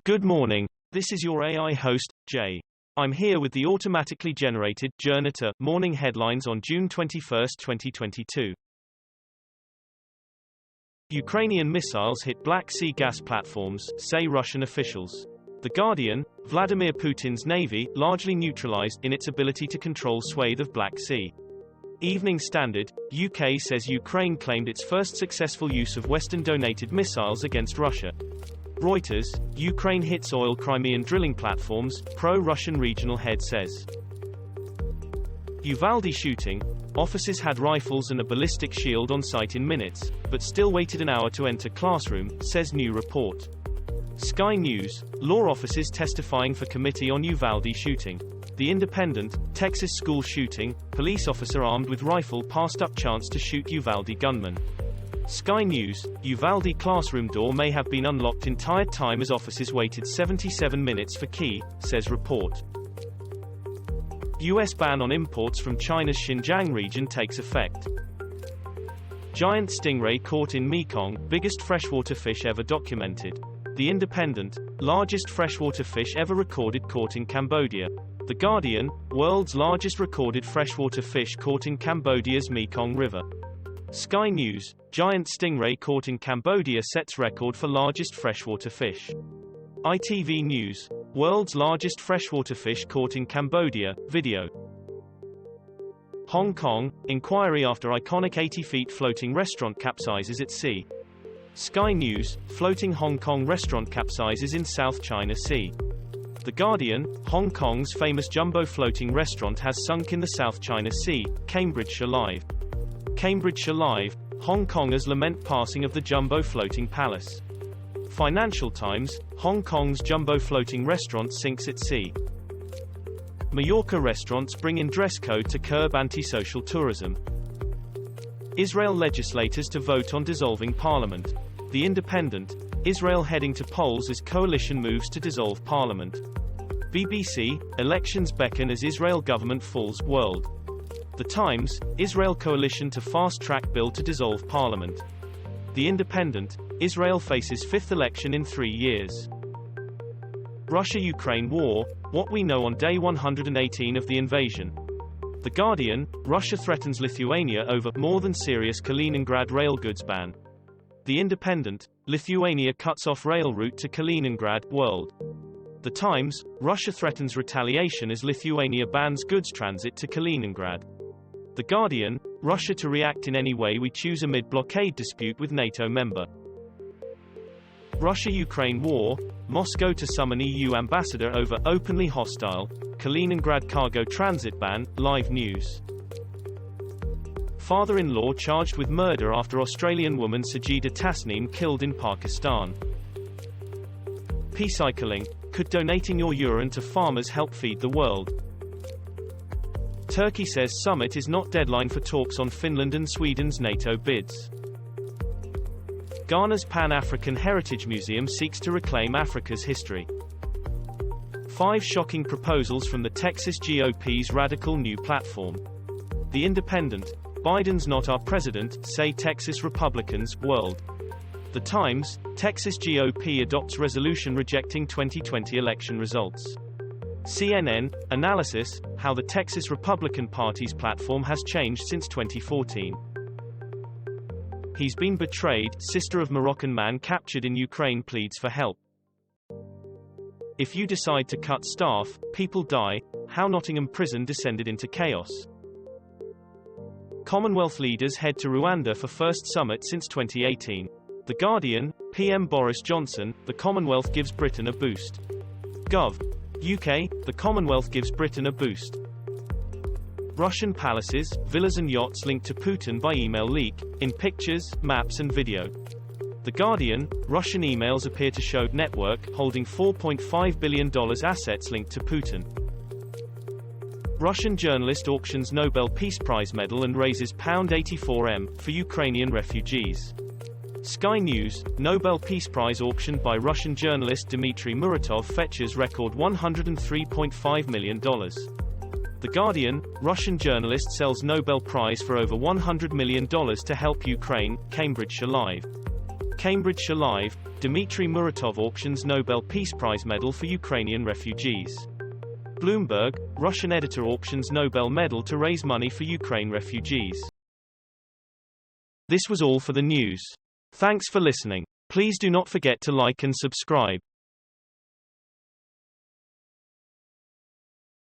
Good morning. This is your AI host, Jay. I'm here with the automatically generated Journato morning headlines on June 21, 2022. Ukrainian missiles hit Black Sea gas platforms, say Russian officials. The Guardian, Vladimir Putin's navy, largely neutralized in its ability to control swathe of Black Sea. Evening Standard, UK says Ukraine claimed its first successful use of Western-donated missiles against Russia. Reuters, Ukraine hits oil Crimean drilling platforms, pro-Russian regional head says. Uvalde shooting, officers had rifles and a ballistic shield on site in minutes, but still waited an hour to enter classroom, says new report. Sky News, law officers testifying for committee on Uvalde shooting. The Independent, Texas school shooting, police officer armed with rifle passed up chance to shoot Uvalde gunman. Sky News, Uvalde classroom door may have been unlocked entire time as officers waited 77 minutes for key, says report. US ban on imports from China's Xinjiang region takes effect. Giant stingray caught in Mekong, biggest freshwater fish ever documented. The Independent, largest freshwater fish ever recorded caught in Cambodia. The Guardian, world's largest recorded freshwater fish caught in Cambodia's Mekong River. Sky News, giant stingray caught in Cambodia sets record for largest freshwater fish. ITV News, world's largest freshwater fish caught in Cambodia, video. Hong Kong, inquiry after iconic 80-feet floating restaurant capsizes at sea. Sky News, floating Hong Kong restaurant capsizes in South China Sea. The Guardian, Hong Kong's famous jumbo floating restaurant has sunk in the South China Sea, Cambridgeshire Live. Cambridgeshire Live, Hong Kongers lament passing of the jumbo floating palace. Financial Times, Hong Kong's jumbo floating restaurant sinks at sea. Mallorca restaurants bring in dress code to curb antisocial tourism. Israel legislators to vote on dissolving parliament. The Independent, Israel heading to polls as coalition moves to dissolve parliament. BBC, elections beckon as Israel government falls, world. The Times, Israel coalition to fast-track bill to dissolve parliament. The Independent, Israel faces fifth election in 3 years. Russia-Ukraine war, what we know on day 118 of the invasion. The Guardian, Russia threatens Lithuania over more than serious Kaliningrad rail goods ban. The Independent, Lithuania cuts off rail route to Kaliningrad, world. The Times, Russia threatens retaliation as Lithuania bans goods transit to Kaliningrad. The Guardian, Russia to react in any way we choose amid blockade dispute with NATO member. Russia-Ukraine war, Moscow to summon EU ambassador over openly hostile Kaliningrad cargo transit ban, live news. Father-in-law charged with murder after Australian woman Sajida Tasneem killed in Pakistan. Peacecycling, could donating your urine to farmers help feed the world? Turkey says summit is not deadline for talks on Finland and Sweden's NATO bids. Ghana's Pan-African Heritage Museum seeks to reclaim Africa's history. 5 shocking proposals from the Texas GOP's radical new platform. The Independent, Biden's not our president, say Texas Republicans, world. The Times, Texas GOP adopts resolution rejecting 2020 election results. CNN, analysis, how the Texas Republican Party's platform has changed since 2014. He's been betrayed, sister of Moroccan man captured in Ukraine pleads for help. If you decide to cut staff, people die, how Nottingham prison descended into chaos. Commonwealth leaders head to Rwanda for first summit since 2018. The Guardian, PM Boris Johnson, the Commonwealth gives Britain a boost. Gov. UK, the Commonwealth gives Britain a boost. Russian palaces, villas and yachts linked to Putin by email leak, in pictures, maps and video. The Guardian, Russian emails appear to show network holding $4.5 billion assets linked to Putin. Russian journalist auctions Nobel Peace Prize medal and raises £84m for Ukrainian refugees. Sky News, Nobel Peace Prize auctioned by Russian journalist Dmitry Muratov fetches record $103.5 million. The Guardian, Russian journalist sells Nobel Prize for over $100 million to help Ukraine, Cambridgeshire Live. Cambridgeshire Live, Dmitry Muratov auctions Nobel Peace Prize medal for Ukrainian refugees. Bloomberg, Russian editor auctions Nobel medal to raise money for Ukraine refugees. This was all for the news. Thanks for listening. Please do not forget to like and subscribe.